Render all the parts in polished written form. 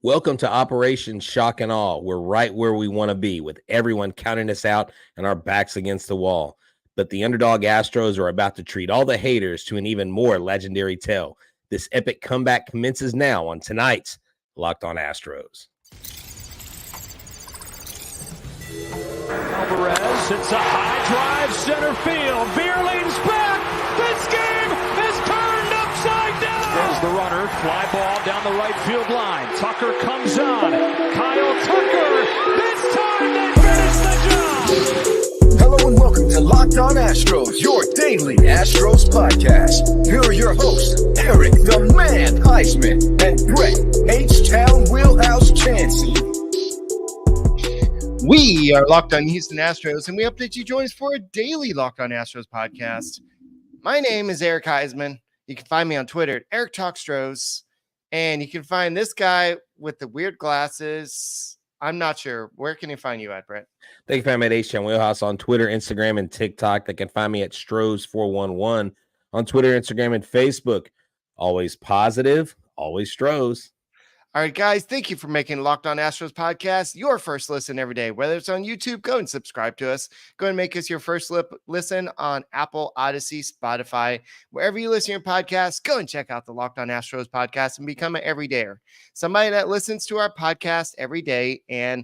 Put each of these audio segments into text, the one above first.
Welcome to Operation Shock and Awe. We're right where we want to be, with everyone counting us out and our backs against the wall. But the underdog Astros are about to treat all the haters to an even more legendary tale. This epic comeback commences now on tonight's Locked On Astros. Alvarez hits a high drive, center field. Beer leans back. This game is turned upside down. There's the runner, fly ball down the right field line. Tucker comes on. Kyle Tucker. This time they finish the job. Hello and welcome to Locked On Astros, your daily Astros podcast. Here are your hosts, Eric the Man Huysman and Brett H-Town Wheelhouse Chancey. We are Locked On Houston Astros, and we hope that you join us for a daily Locked On Astros podcast. My name is Eric Huysman. You can find me on Twitter at Eric Talkstros, and you can find this guy with the weird glasses. I'm not sure. Where can you find you at, Brett? They can find me at H-Town Wheelhouse on Twitter, Instagram, and TikTok. They can find me at Stros411 on Twitter, Instagram, and Facebook. Always positive, always Stros. All right, guys, thank you for making Locked On Astros podcast your first listen every day. Whether it's on YouTube, go and subscribe to us. Go and make us your first listen on Apple, Odyssey, Spotify. Wherever you listen to your podcast, go and check out the Locked On Astros podcast and become an everydayer. Somebody that listens to our podcast every day and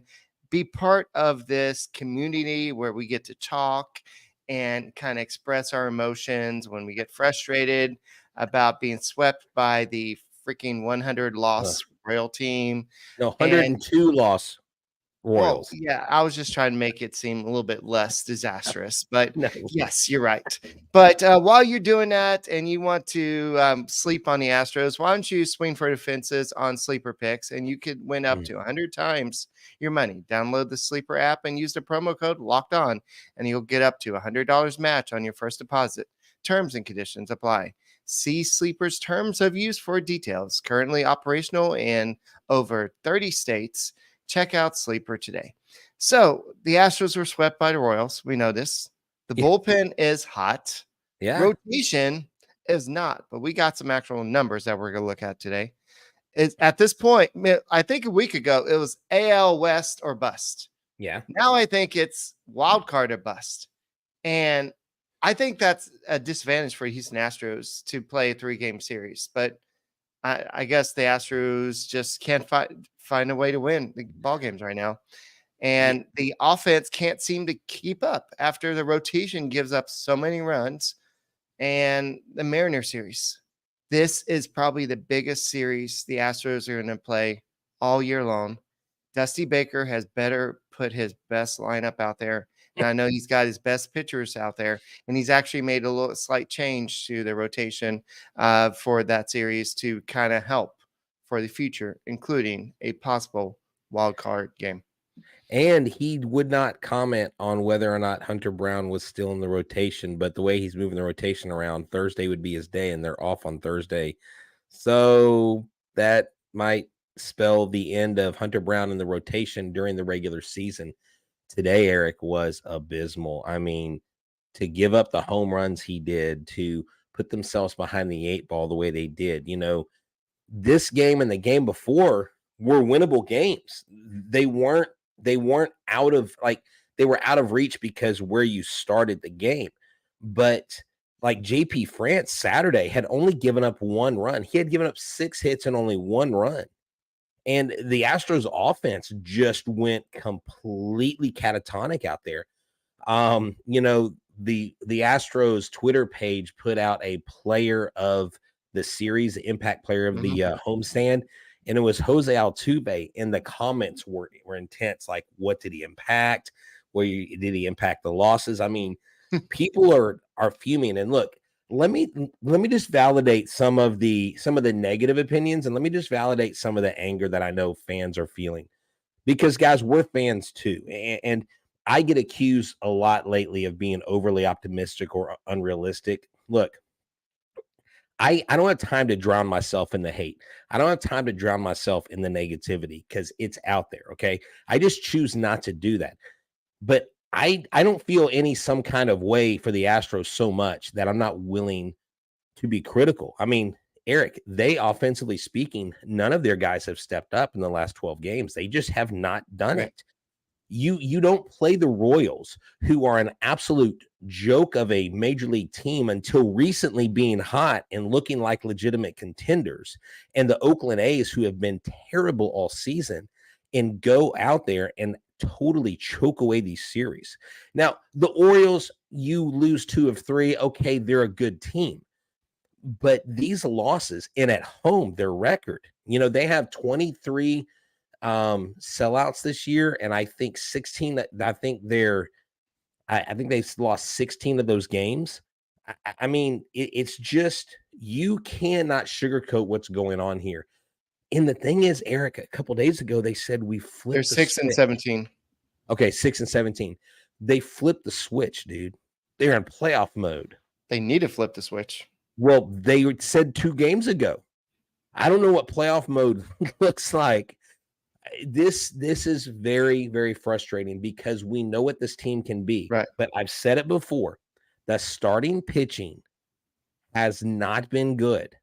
be part of this community where we get to talk and kind of express our emotions when we get frustrated about being swept by the freaking 100 loss Royal team. No, 102 loss Royals. Well, yeah, I was just trying to make it seem a little bit less disastrous, but No. Yes, you're right. But while you're doing that and you want to sleep on the Astros, why don't you swing for the fences on sleeper picks, and you could win up to 100 times your money. Download the Sleeper app and use the promo code Locked On, and you'll get up to $100 match on your first deposit. Terms and conditions apply. See Sleeper's terms of use for details. Currently operational in over 30 states. Check out Sleeper today. So the Astros were swept by the Royals. We know this. The bullpen is hot. Yeah. Rotation is not. But we got some actual numbers that we're going to look at today. At this point, I think a week ago, it was AL West or bust. Yeah. Now I think it's wild card or bust. And I think that's a disadvantage for Houston Astros to play a 3-game series, but I guess the Astros just can't find a way to win the ball games right now. And the offense can't seem to keep up after the rotation gives up so many runs. And the Mariner series, this is probably the biggest series the Astros are going to play all year long. Dusty Baker has better put his best lineup out there. And I know he's got his best pitchers out there, and he's actually made a little slight change to the rotation for that series to kind of help for the future, including a possible wild card game. And he would not comment on whether or not Hunter Brown was still in the rotation, but the way he's moving the rotation around, Thursday would be his day, and they're off on Thursday. So that might spell the end of Hunter Brown in the rotation during the regular season. Today, Eric, was abysmal. I mean, to give up the home runs he did, to put themselves behind the 8 ball the way they did, this game and the game before were winnable games. They weren't out of, they were out of reach because where you started the game. But like JP France Saturday had only given up 1 run. He had given up 6 hits and only 1 run. And the Astros offense just went completely catatonic out there. The Astros Twitter page put out a player of the series, impact player of the homestand, and it was Jose Altuve. And the comments were intense. Like, what did he impact? Did he impact the losses? I mean, people are fuming. And look, let me just validate some of the negative opinions, and let me just validate some of the anger that I know fans are feeling, because guys, we're fans too. And I get accused a lot lately of being overly optimistic or unrealistic. Look, I don't have time to drown myself in the hate. I don't have time to drown myself in the negativity because it's out there. Okay. I just choose not to do that. But I don't feel some kind of way for the Astros so much that I'm not willing to be critical. I mean, Eric, they offensively speaking, none of their guys have stepped up in the last 12 games. They just have not done it. You don't play the Royals, who are an absolute joke of a major league team until recently being hot and looking like legitimate contenders, and the Oakland A's, who have been terrible all season, and go out there and totally choke away these series. Now, the Orioles, you lose 2 of 3. Okay, they're a good team. But these losses, and at home, their record, they have 23 sellouts this year, and I think 16. I think they've lost 16 of those games. I mean, it's just, you cannot sugarcoat what's going on here. And the thing is, Eric, a couple days ago they said we flipped. They're 6 and 17. Okay, 6 and 17. They flipped the switch, dude. They're in playoff mode. They need to flip the switch. Well, they said 2 games ago. I don't know what playoff mode looks like. This is very, very frustrating because we know what this team can be. Right. But I've said it before. The starting pitching has not been good.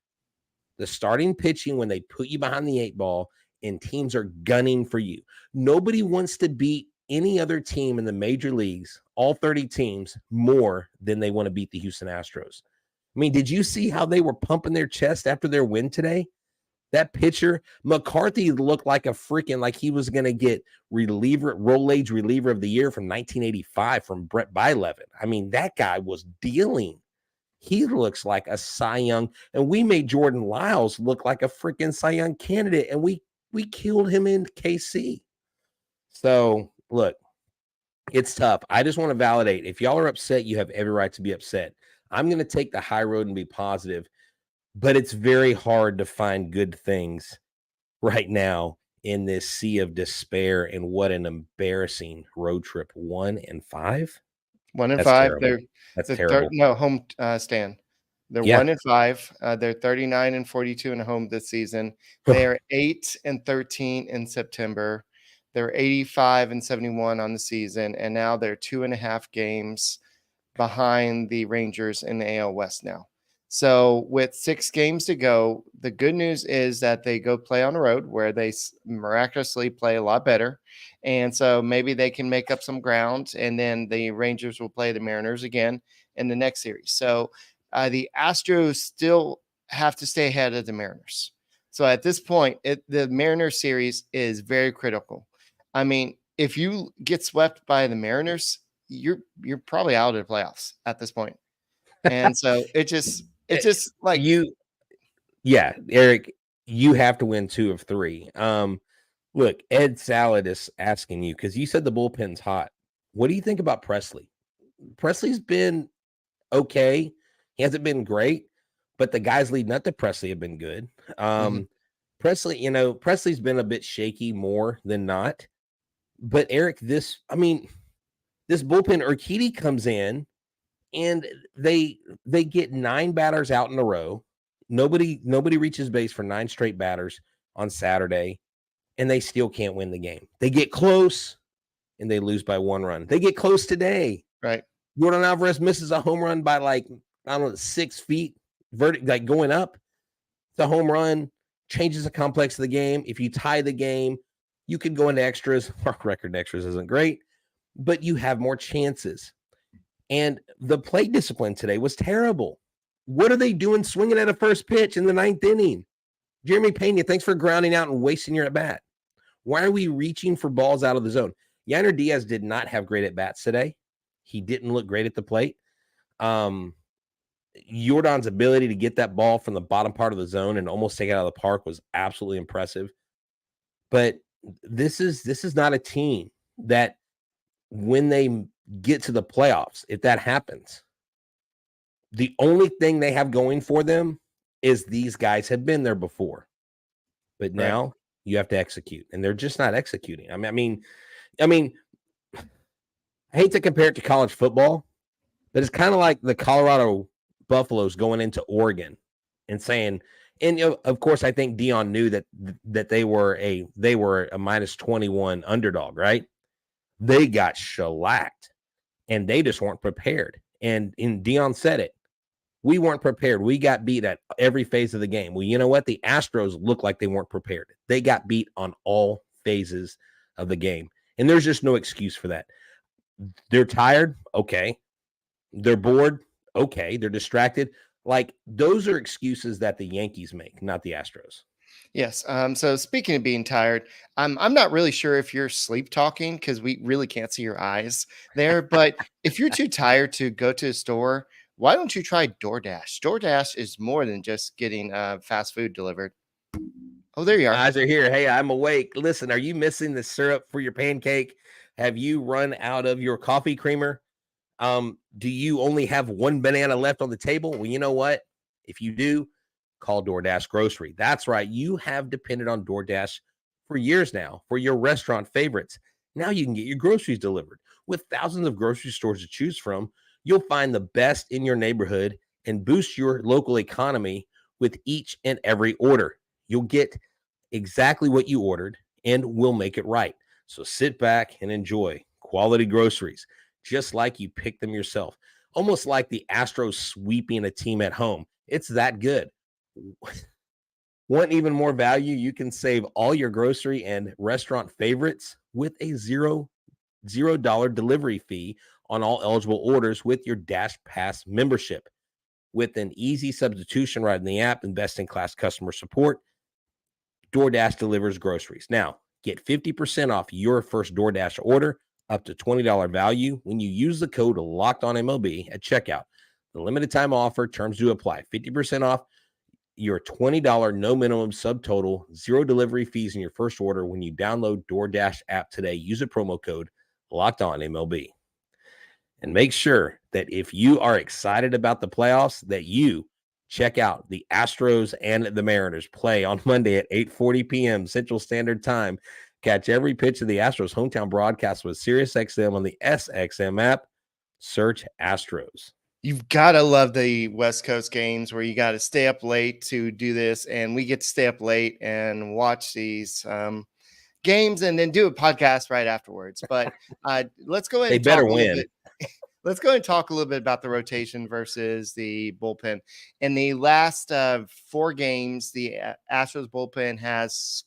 The starting pitching, when they put you behind the 8 ball and teams are gunning for you. Nobody wants to beat any other team in the major leagues, all 30 teams, more than they want to beat the Houston Astros. I mean, did you see how they were pumping their chest after their win today? That pitcher, McCarthy, looked like he was going to get roll age reliever of the year from 1985 from Brett Bylevin. I mean, that guy was dealing. He looks like a Cy Young, and we made Jordan Lyles look like a freaking Cy Young candidate, and we killed him in KC. So, look, it's tough. I just want to validate. If y'all are upset, you have every right to be upset. I'm going to take the high road and be positive, but it's very hard to find good things right now in this sea of despair. And what an embarrassing road trip. 1 and 5. 1 and That's 5. terrible. That's terrible. Home stand. They're 1 and 5. They're 39 and 42 in home this season. They're 8 and 13 in September. They're 85 and 71 on the season, and now they're 2.5 games behind the Rangers in the AL West now. So with 6 games to go, the good news is that they go play on the road where they miraculously play a lot better. And so maybe they can make up some ground, and then the Rangers will play the Mariners again in the next series. So the Astros still have to stay ahead of the Mariners. So at this point, the Mariners series is very critical. I mean, if you get swept by the Mariners, you're probably out of the playoffs at this point. And so it's just like Eric, you have to win 2 of 3. Look, Ed Salad is asking you, because you said the bullpen's hot. What do you think about Presley? Presley's been okay. He hasn't been great, but the guys leading up to Presley have been good. Presley, Presley's been a bit shaky more than not. But Eric, this bullpen, Urquidy comes in and they get 9 batters out in a row. Nobody reaches base for 9 straight batters on Saturday, and they still can't win the game. They get close and they lose by 1 run. They get close today. Right. Jordan Alvarez misses a home run by 6 feet, going up. The home run changes the complex of the game. If you tie the game, you could go into extras. Our record in extras isn't great, but you have more chances. And the plate discipline today was terrible. What are they doing swinging at a first pitch in the 9th inning? Jeremy Pena, thanks for grounding out and wasting your at-bat. Why are we reaching for balls out of the zone? Yainer Diaz did not have great at-bats today. He didn't look great at the plate. Jordan's ability to get that ball from the bottom part of the zone and almost take it out of the park was absolutely impressive. But this is not a team that, when they get to the playoffs, if that happens, the only thing they have going for them is these guys have been there before. But now you have to execute, and they're just not executing. I mean, I hate to compare it to college football, but it's kind of like the Colorado Buffaloes going into Oregon and saying, and of course, I think Dion knew that they were a -21 underdog, right? They got shellacked, and they just weren't prepared. And Dion said it. We weren't prepared. We got beat at every phase of the game. Well, you know what? The Astros look like they weren't prepared. They got beat on all phases of the game. And there's just no excuse for that. They're tired. Okay. They're bored. Okay. They're distracted. Like, those are excuses that the Yankees make, not the Astros. Yes. So speaking of being tired, I'm not really sure if you're sleep talking because we really can't see your eyes there. But if you're too tired to go to a store, why don't you try DoorDash? DoorDash is more than just getting fast food delivered. Oh, there you are. Eyes are here. Hey, I'm awake. Listen, are you missing the syrup for your pancake? Have you run out of your coffee creamer? Do you only have one banana left on the table? Well, you know what? If you do, call DoorDash Grocery. That's right. You have depended on DoorDash for years now for your restaurant favorites. Now you can get your groceries delivered. With thousands of grocery stores to choose from, you'll find the best in your neighborhood and boost your local economy with each and every order. You'll get exactly what you ordered, and we'll make it right. So sit back and enjoy quality groceries, just like you picked them yourself. Almost like the Astros sweeping a team at home. It's that good. Want even more value? You can save all your grocery and restaurant favorites with a $0 delivery fee on all eligible orders with your Dash Pass membership. With an easy substitution right in the app and best-in-class customer support, DoorDash delivers groceries. Now, get 50% off your first DoorDash order, up to $20 value when you use the code LOCKEDONMLB at checkout. The limited time offer, terms do apply. 50% off your $20 no minimum subtotal, $0 delivery fees in your first order when you download DoorDash app today. Use a promo code LOCKEDONMLB. And make sure that if you are excited about the playoffs, that you check out the Astros and the Mariners play on Monday at 8:40 p.m. Central Standard Time. Catch every pitch of the Astros hometown broadcast with SiriusXM on the SXM app. Search Astros. You've got to love the West Coast games where you got to stay up late to do this. And we get to stay up late and watch these games and then do a podcast right afterwards. But let's go ahead and better win. Let's go ahead and talk a little bit about the rotation versus the bullpen. In the last 4 games, the Astros bullpen has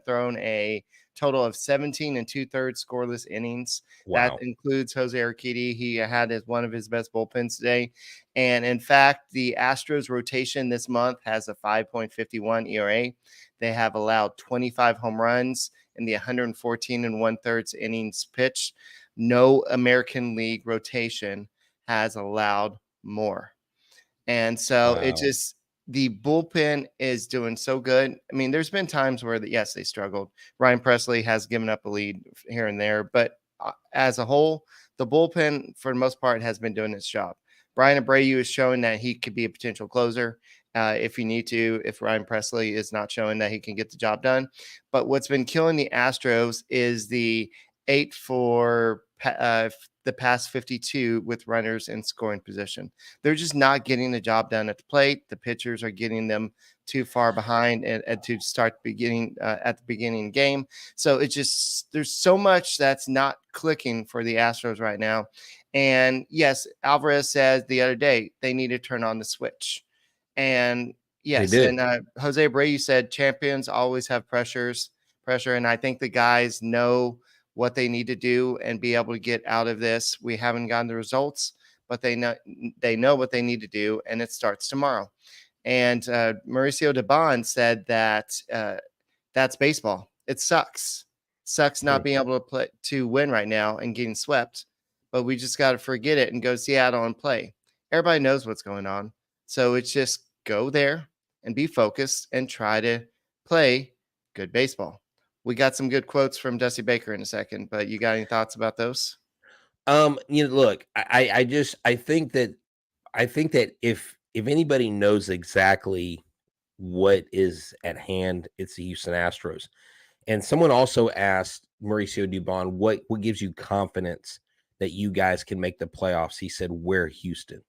thrown a total of 17 2/3 scoreless innings. Wow. That includes Jose Urquidy. He had one of his best bullpens today. And in fact, the Astros rotation this month has a 5.51 ERA. They have allowed 25 home runs in the 114 1/3 innings pitched. No American League rotation has allowed more. And so Wow. it just, the bullpen is doing so good. I mean, there's been times where, yes, they struggled. Ryan Presley has given up a lead here and there, but as a whole, the bullpen, for the most part, has been doing its job. Brian Abreu is showing that he could be a potential closer if you need to, if Ryan Presley is not showing that he can get the job done. But what's been killing the Astros is the 8 for the past 52 with runners in scoring position. They're just not getting the job done at the plate. The pitchers are getting them too far behind and to start beginning at the beginning game. So it just, there's so much that's not clicking for the Astros right now. And yes, Alvarez said the other day they need to turn on the switch. And yes, and Jose Abreu said champions always have pressure. And I think the guys know what they need to do and be able to get out of this. We haven't gotten the results, but they know what they need to do, and it starts tomorrow. And Mauricio Dubon said that that's baseball. It sucks not being able to win right now and getting swept, but we just got to forget it and go to Seattle and play. Everybody knows what's going on. So it's just go there and be focused and try to play good baseball. We got some good quotes from Dusty Baker in a second, but you got any thoughts about those? Look, I think that if anybody knows exactly what is at hand, it's the Houston Astros. And someone also asked Mauricio Dubon, what gives you confidence that you guys can make the playoffs? He said, we're Houston.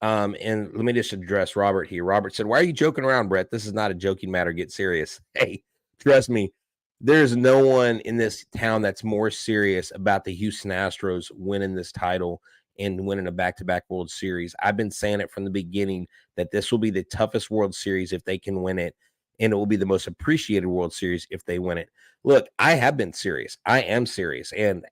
And let me just address Robert here. Robert said, why are you joking around, Brett? This is not a joking matter. Get serious. Hey, trust me, there's no one in this town that's more serious about the Houston Astros winning this title and winning a back-to-back World Series. I've been saying it from the beginning that this will be the toughest World Series if they can win it, and it will be the most appreciated World Series if they win it. Look, I have been serious. I am serious, and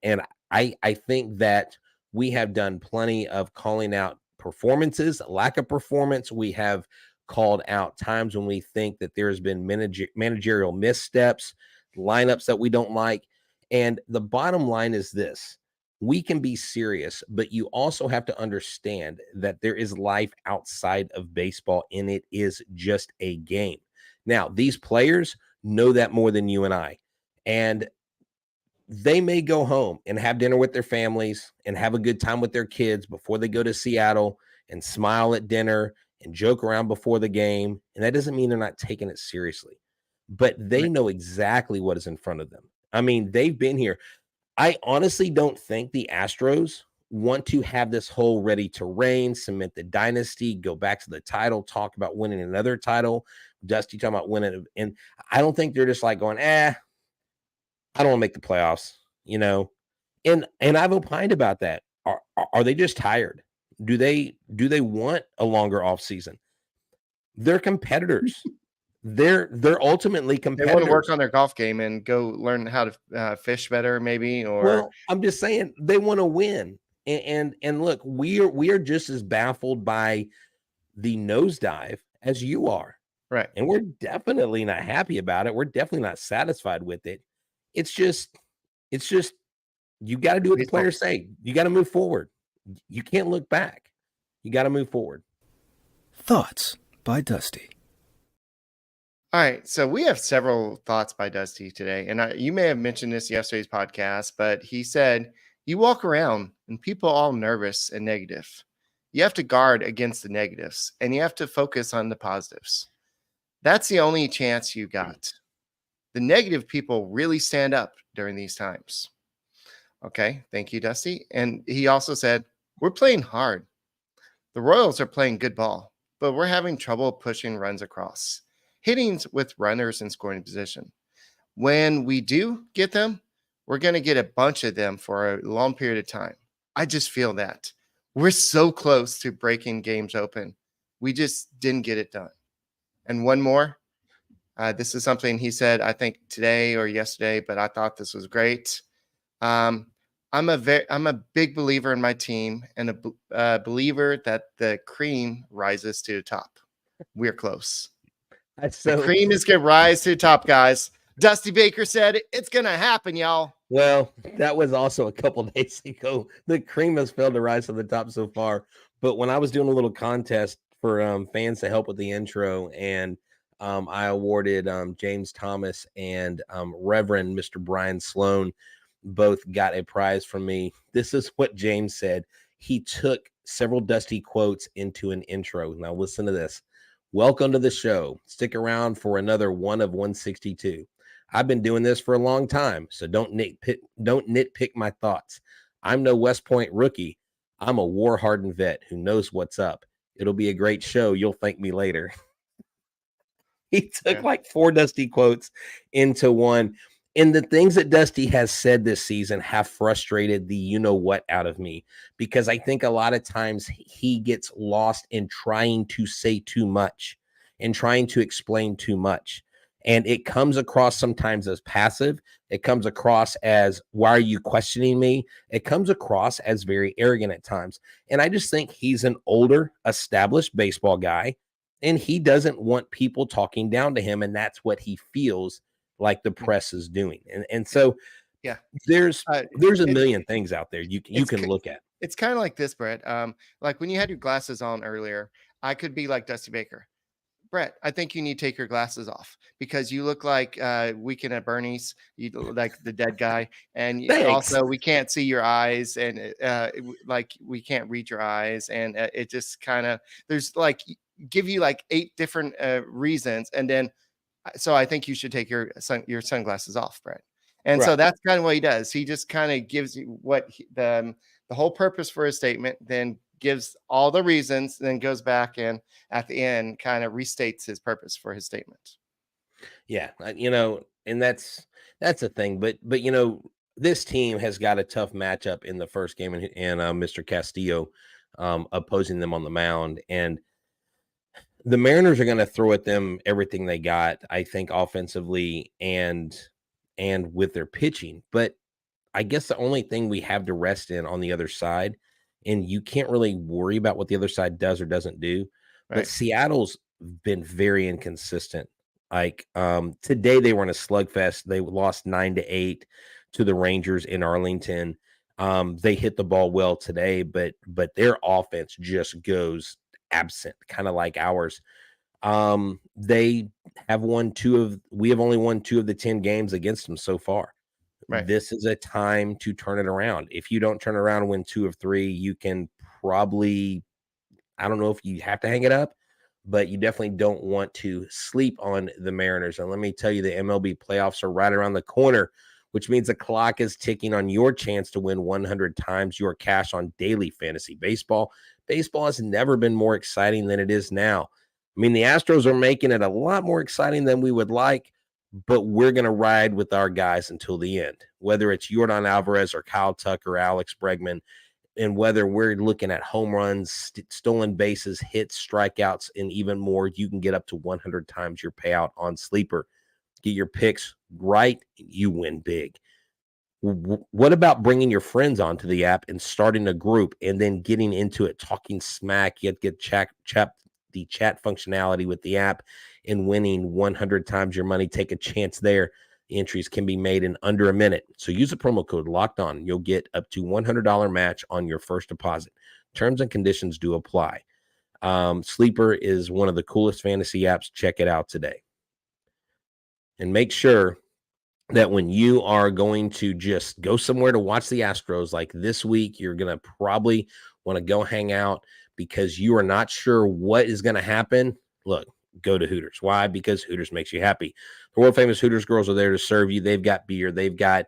I think that we have done plenty of calling out performances, lack of performance. We have called out times when we think that there's been managerial missteps, lineups that we don't like. And the bottom line is this: we can be serious, but you also have to understand that there is life outside of baseball, and it is just a game. Now, these players know that more than you and I. And they may go home and have dinner with their families and have a good time with their kids before they go to Seattle and smile at dinner and joke around before the game. And that doesn't mean they're not taking it seriously, but they know exactly what is in front of them. I mean, they've been here. I honestly don't think the Astros want to have this whole ready to reign, cement the dynasty, go back to the title, talk about winning another title. Dusty talking about winning. And I don't think they're just like going, I don't want to make the playoffs, you know. And I've opined about that. Are they just tired? Do they want a longer offseason? They're competitors. They're ultimately competitors. They want to work on their golf game and go learn how to fish better, maybe. Or well, I'm just saying they want to win. And look, we are just as baffled by the nosedive as you are. Right. And we're definitely not happy about it. We're definitely not satisfied with it. It's just you got to do what the players say. You got to move forward. You can't look back. You got to move forward. Thoughts by Dusty. All right, so we have several thoughts by Dusty today, and you may have mentioned this yesterday's podcast, but he said, you walk around and people are all nervous and negative. You have to guard against the negatives, and you have to focus on the positives. That's the only chance you got. The negative people really stand up during these times. Okay, thank you, Dusty. And he also said, we're playing hard. The Royals are playing good ball, but we're having trouble pushing runs across, hitting with runners in scoring position. When we do get them, we're going to get a bunch of them for a long period of time. I just feel that. We're so close to breaking games open. We just didn't get it done. And one more. This is something he said, I think today or yesterday, but I thought this was great. I'm a big believer in my team and a believer that the cream rises to the top. We're close. The cream is going to rise to the top, guys. Dusty Baker said it's going to happen, y'all. Well, that was also a couple days ago. The cream has failed to rise to the top so far. But when I was doing a little contest for fans to help with the intro, and I awarded James Thomas and Reverend Mr. Brian Sloan both got a prize from me. This is what James said. He took several Dusty quotes into an intro. Now listen to this. Welcome to the show. Stick around for another one of 162. I've been doing this for a long time, so don't nitpick my thoughts. I'm no West Point rookie. I'm a war-hardened vet who knows what's up. It'll be a great show. You'll thank me later. He took like 4 Dusty quotes into one. And the things that Dusty has said this season have frustrated the you-know-what out of me, because I think a lot of times he gets lost in trying to say too much and trying to explain too much. And it comes across sometimes as passive. It comes across as, why are you questioning me? It comes across as very arrogant at times. And I just think he's an older, established baseball guy, and he doesn't want people talking down to him. And that's what he feels like the press is doing. And so there's a million things out there you can look at. It's kind of like this, Brett. Like when you had your glasses on earlier, I could be like Dusty Baker. Brett, I think you need to take your glasses off because you look like Weekend at Bernie's. You look like the dead guy. And also we can't see your eyes, and like we can't read your eyes. And it just kind of, there's like, give you like 8 different reasons. And then, so I think you should take your sunglasses off, Brett. And so that's kind of what he does. He just kind of gives you what the whole purpose for his statement, then gives all the reasons, then goes back and at the end kind of restates his purpose for his statement. Yeah, and that's the thing. But this team has got a tough matchup in the first game, and Mr. Castillo opposing them on the mound. And the Mariners are going to throw at them everything they got, I think, offensively and with their pitching. But I guess the only thing we have to rest in on the other side, and you can't really worry about what the other side does or doesn't do, but Seattle's been very inconsistent. Like today they were in a slugfest. They lost 9-8 to the Rangers in Arlington. They hit the ball well today, but their offense just goes absent, kind of like ours. They have we have only won 2 of the 10 games against them so far. Right. This is a time to turn it around. If you don't turn around and win 2 of 3, you can probably, I don't know if you have to hang it up, but you definitely don't want to sleep on the Mariners. And let me tell you, the MLB playoffs are right around the corner, which means the clock is ticking on your chance to win 100 times your cash on daily fantasy baseball. Baseball has never been more exciting than it is now. I mean, the Astros are making it a lot more exciting than we would like, but we're going to ride with our guys until the end, whether it's Yordan Alvarez or Kyle Tucker, Alex Bregman, and whether we're looking at home runs, stolen bases, hits, strikeouts, and even more. You can get up to 100 times your payout on Sleeper. Get your picks right, you win big. What about bringing your friends onto the app and starting a group and then getting into it, talking smack, yet get the chat functionality with the app and winning 100 times your money? Take a chance there. The entries can be made in under a minute. So use the promo code Locked On. You'll get up to $100 match on your first deposit. Terms and conditions do apply. Sleeper is one of the coolest fantasy apps. Check it out today. And make sure that when you are going to just go somewhere to watch the Astros, like this week, you're going to probably want to go hang out because you are not sure what is going to happen. Look, go to Hooters. Why? Because Hooters makes you happy. The world famous Hooters girls are there to serve you. They've got beer. They've got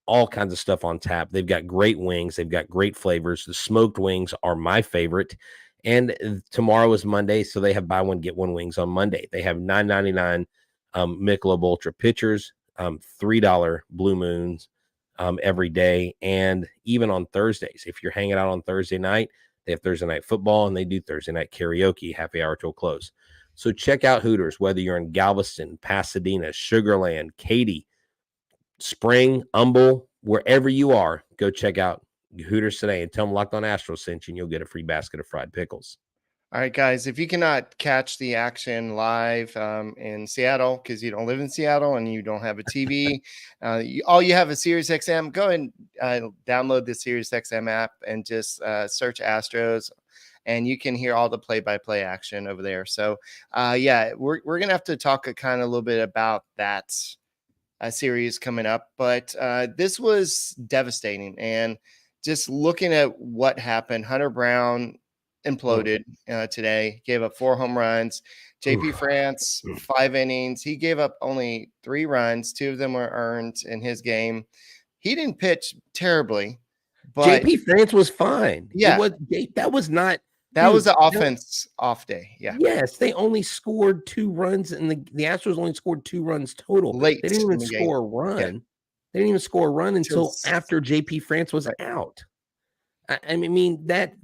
all kinds of stuff on tap. They've got great wings. They've got great flavors. The smoked wings are my favorite. And tomorrow is Monday, so they have buy one, get one wings on Monday. They have $9.99 Michelob Ultra pitchers, $3 Blue Moons every day. And even on Thursdays, if you're hanging out on Thursday night, they have Thursday night football and they do Thursday night karaoke, happy hour till close. So check out Hooters, whether you're in Galveston, Pasadena, Sugar Land, Katy, Spring, Humble, wherever you are, go check out Hooters today and tell them Locked On Astros sent you and you'll get a free basket of fried pickles. All right, guys, if you cannot catch the action live in Seattle because you don't live in Seattle and you don't have a TV, all you have is SiriusXM, go and download the SiriusXM app and just search Astros, and you can hear all the play-by-play action over there. So, we're going to have to talk kind of a little bit about that series coming up. But this was devastating. And just looking at what happened, Hunter Brown imploded today, gave up 4 home runs. JP France, 5 innings. He gave up only 3 runs. 2 of them were earned in his game. He didn't pitch terribly, but JP France was fine. Yeah. That was not. That was the offense off day. Yeah. Yes, they only scored 2 runs, and the Astros only scored 2 runs total. Late they didn't even score a run. Yeah. They didn't even score a run until after JP France was out. I mean that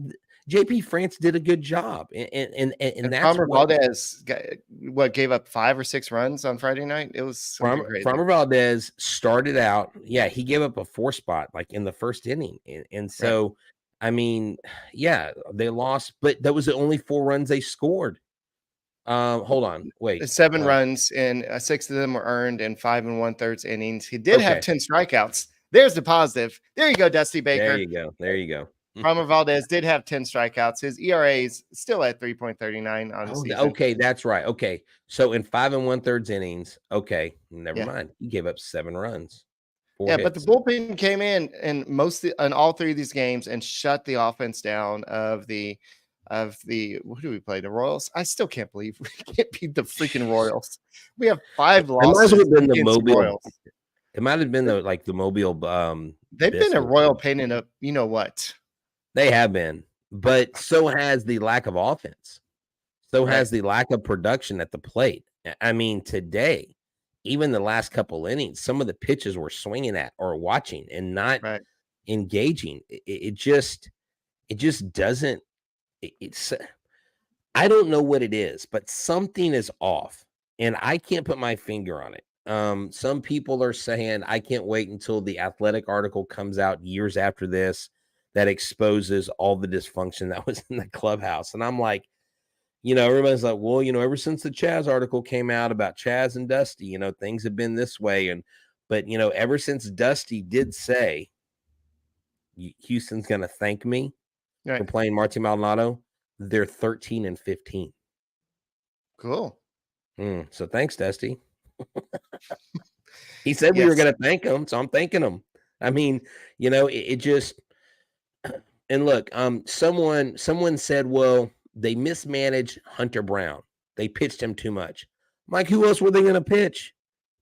JP France did a good job, and that's Farmer Valdez gave up 5 or 6 runs on Friday night. It was Farmer Valdez started out. Yeah, he gave up a 4 spot like in the first inning, and so. Right. I mean, yeah, they lost, but that was the only 4 runs they scored. Hold on, wait. 7 runs, and 6 of them were earned in 5 1/3 innings. He did have 10 strikeouts. There's the positive. There you go, Dusty Baker. There you go. Farmer Valdez did have 10 strikeouts. His ERA is still at 3.39 on the season. Okay, that's right. Okay, so in 5 1/3 innings, okay, never mind. He gave up 7 runs. Yeah, but the bullpen came in and all 3 of these games and shut the offense down of the what do we play? The Royals? I still can't believe we can't beat the freaking Royals. We have 5 losses. It might have been the Mobile. Royals. It might have been the Mobile. They've been a Royal pain in a you know what? They have been, but so has the lack of offense. So has the lack of production at the plate. I mean, today even the last couple innings, some of the pitches we're swinging at or watching and not engaging. It just doesn't. It's I don't know what it is, but something is off, and I can't put my finger on it. Some people are saying I can't wait until the Athletic article comes out years after this that exposes all the dysfunction that was in the clubhouse. And I'm like, everybody's like, well, ever since the Chaz article came out about Chaz and Dusty, things have been this way. But ever since Dusty did say Houston's going to thank me for playing Marty Maldonado, they're 13-15. Cool. So thanks, Dusty. He said we were going to thank him, so I'm thanking him. I mean, it just, and look, someone said, well, they mismanaged Hunter Brown. They pitched him too much. I'm like, who else were they going to pitch?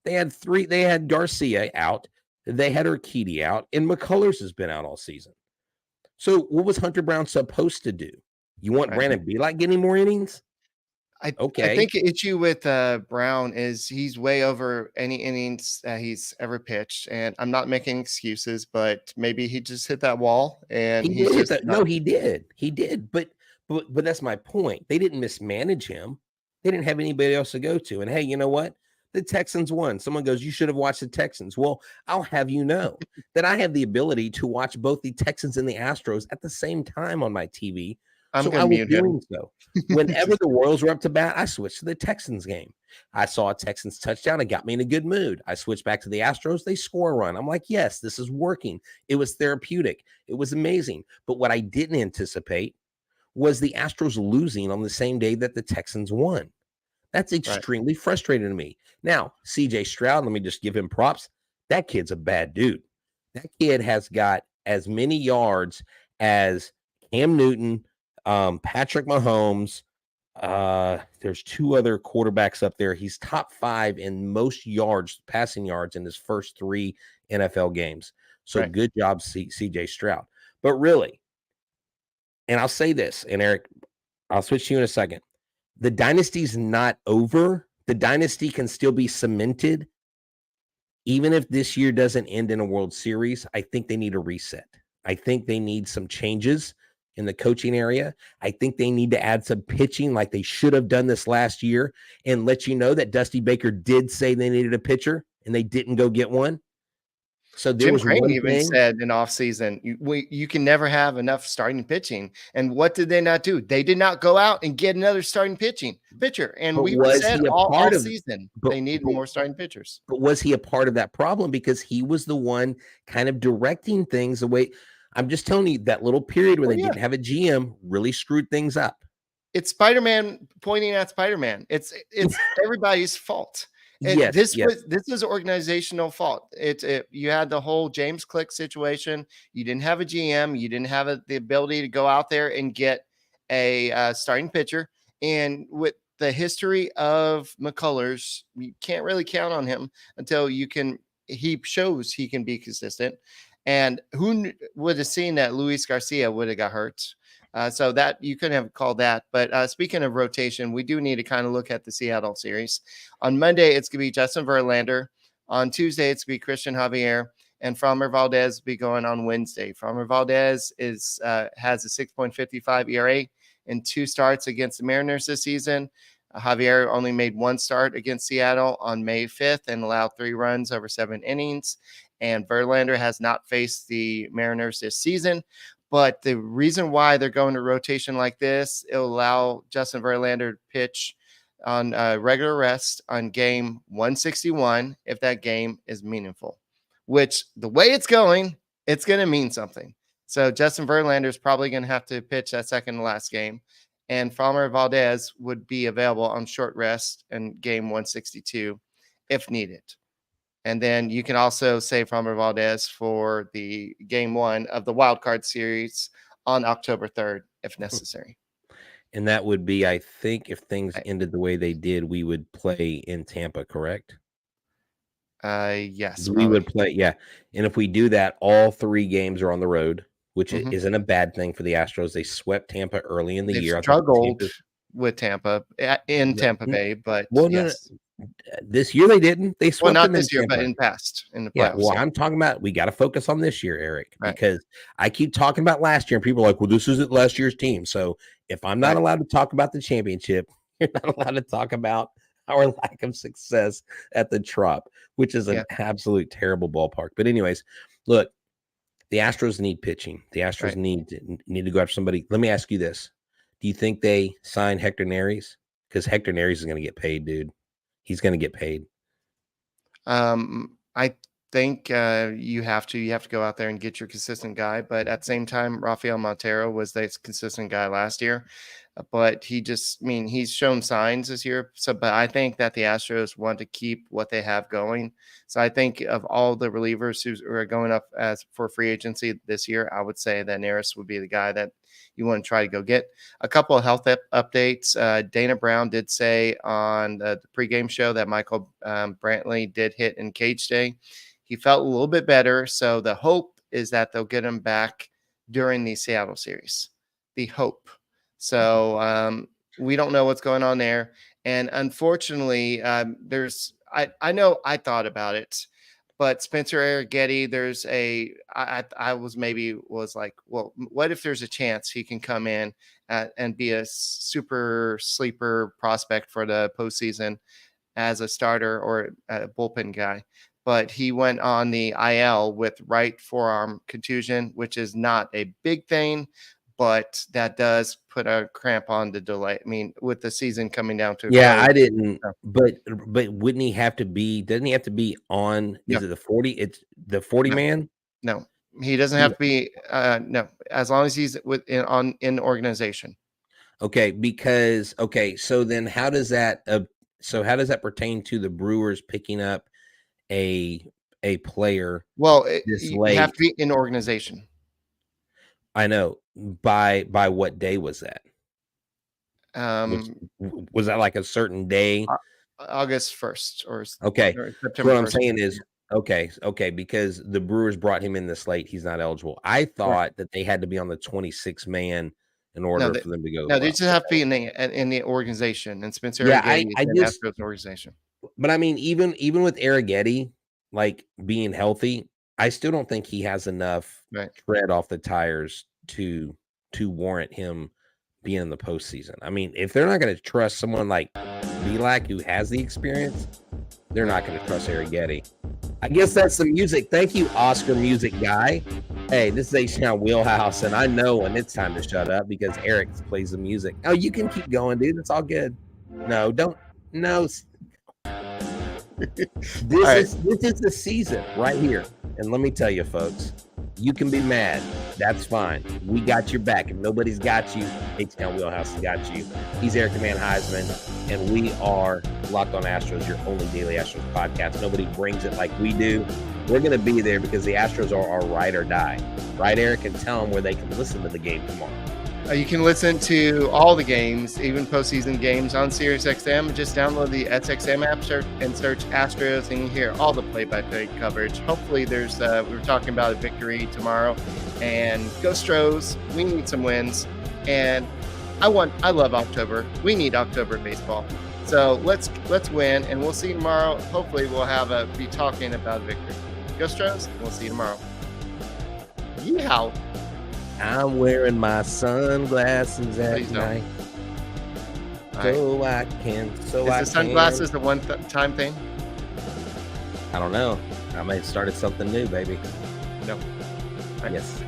They had Garcia out, they had Urquidy out, and McCullers has been out all season. So what was Hunter Brown supposed to do? You want Brandon Belak getting more innings? I think the issue with Brown is he's way over any innings that he's ever pitched, and I'm not making excuses, but maybe he just hit that wall. And he did. But that's my point. They didn't mismanage him. They didn't have anybody else to go to. And hey, you know what? The Texans won. Someone goes, you should have watched the Texans. Well, I'll have you know that I have the ability to watch both the Texans and the Astros at the same time on my TV. I'm going to mute him. So whenever the Royals were up to bat, I switched to the Texans game. I saw a Texans touchdown. It got me in a good mood. I switched back to the Astros. They score a run. I'm like, yes, this is working. It was therapeutic. It was amazing. But what I didn't anticipate was the Astros losing on the same day that the Texans won. That's extremely frustrating to me. Now, CJ Stroud, let me just give him props. That kid's a bad dude. That kid has got as many yards as Cam Newton, Patrick Mahomes. There's two other quarterbacks up there. He's top 5 in most yards, passing yards in his first 3 NFL games. So good job, CJ Stroud. But really, and I'll say this, and Eric, I'll switch to you in a second. The dynasty's not over. The dynasty can still be cemented. Even if this year doesn't end in a World Series, I think they need a reset. I think they need some changes in the coaching area. I think they need to add some pitching like they should have done this last year and let you know that Dusty Baker did say they needed a pitcher and they didn't go get one. So there Jim was Crane one even thing. said in offseason, you can never have enough starting pitching. And what did they not do? They did not go out and get another starting pitcher. And we said all season they needed more starting pitchers. But was he a part of that problem? Because he was the one kind of directing things the way. I'm just telling you, that little period where they didn't have a GM really screwed things up. It's Spider-Man pointing at Spider-Man. It's everybody's fault. This is organizational fault. You had the whole James Click situation. You didn't have a GM. You didn't have the ability to go out there and get a starting pitcher. And with the history of McCullers, you can't really count on him until he shows he can be consistent. And who would have seen that Luis Garcia would have got hurt? So that you couldn't have called that. But speaking of rotation, we do need to kind of look at the Seattle series. On Monday, it's going to be Justin Verlander. On Tuesday, it's going to be Christian Javier. And Framber Valdez will be going on Wednesday. Framber Valdez has a 6.55 ERA in 2 starts against the Mariners this season. Javier only made 1 start against Seattle on May 5th and allowed 3 runs over 7 innings. And Verlander has not faced the Mariners this season. But the reason why they're going to rotation like this, it'll allow Justin Verlander to pitch on regular rest on game 161 if that game is meaningful, which the way it's going to mean something. So Justin Verlander is probably going to have to pitch that second to last game. And Framber Valdez would be available on short rest in game 162 if needed. And then you can also save Framber Valdez for the game 1 of the wild card series on October 3rd, if necessary. And that would be, I think, if things ended the way they did, we would play in Tampa, correct? Yes. We would play, yeah. And if we do that, all 3 games are on the road, which isn't a bad thing for the Astros. They swept Tampa early in the year. Struggled with Tampa in Tampa Bay, but This year they didn't. They swept not them this year, Tampa. but in the Yeah, playoffs. well, I'm talking about we got to focus on this year, Eric, Right. because I keep talking about last year, and people are like, "Well, this isn't last year's team." So if I'm not allowed to talk about the championship, you're not allowed to talk about our lack of success at the Trop, which is an absolute terrible ballpark. But anyways, look, the Astros need pitching. The Astros need to go after somebody. Let me ask you this: do you think they sign Hector Neris? Because Hector Neris is going to get paid, dude. He's going to get paid. I think you have to go out there and get your consistent guy. But at the same time, Rafael Montero was the consistent guy last year. But he's shown signs this year. So, but I think that the Astros want to keep what they have going. So I think of all the relievers who are going up as for free agency this year, I would say that Neris would be the guy that you want to try to go get. A couple of health updates. Dana Brown did say on the pregame show that Michael Brantley did hit in cage day. He felt a little bit better. So the hope is that they'll get him back during the Seattle series. The hope. So we don't know what's going on there. And unfortunately, I know I thought about it, but Spencer Arrighetti, I was like, well, what if there's a chance he can come in and be a super sleeper prospect for the postseason as a starter or a bullpen guy? But he went on the IL with right forearm contusion, which is not a big thing, but that does put a cramp on the delay. I mean, with the season coming down to I didn't. But wouldn't he have to be? Doesn't he have to be on? Is it the 40? It's the 40 man. No, he doesn't have to be. No, as long as he's in the organization. Okay, so then how does that? How does that pertain to the Brewers picking up a player? Well, you have to be in organization. I know. By what day was that? Was that like a certain day? August 1st or September. What I'm saying is okay, because the Brewers brought him in this late. He's not eligible. I thought that they had to be on the 26 man in order for them to go. No, they just have to be in the organization. And Spencer Arrighetti is in the Astros organization. But I mean, even with Arrighetti like being healthy, I still don't think he has enough tread off the tires to warrant him being in the postseason. I mean, if they're not going to trust someone like Belak who has the experience, they're not going to trust Arrighetti. I guess that's the music. Thank you, Oscar music guy. Hey, this is H-Town Wheelhouse, and I know when it's time to shut up because Eric plays the music. Oh, you can keep going, dude. It's all good. No, don't. No. This is the season right here. And let me tell you, folks, you can be mad. That's fine. We got your back. If nobody's got you, H-Town Wheelhouse has got you. He's Eric the Man Huysman, and we are Locked On Astros, your only daily Astros podcast. Nobody brings it like we do. We're going to be there because the Astros are our ride or die. Right, Eric? And tell them where they can listen to the game tomorrow. You can listen to all the games, even postseason games, on SiriusXM. Just download the SXM app and search Astros, and you hear all the play-by-play coverage. Hopefully, we were talking about a victory tomorrow, and go Stros. We need some wins, and I love October. We need October baseball. So let's win, and we'll see you tomorrow. Hopefully, we'll be talking about a victory. Go Stros. We'll see you tomorrow. Yeehaw. I'm wearing my sunglasses at night. So I can. Is the sunglasses the one-time thing? I don't know. I may have started something new, baby. No. Yes.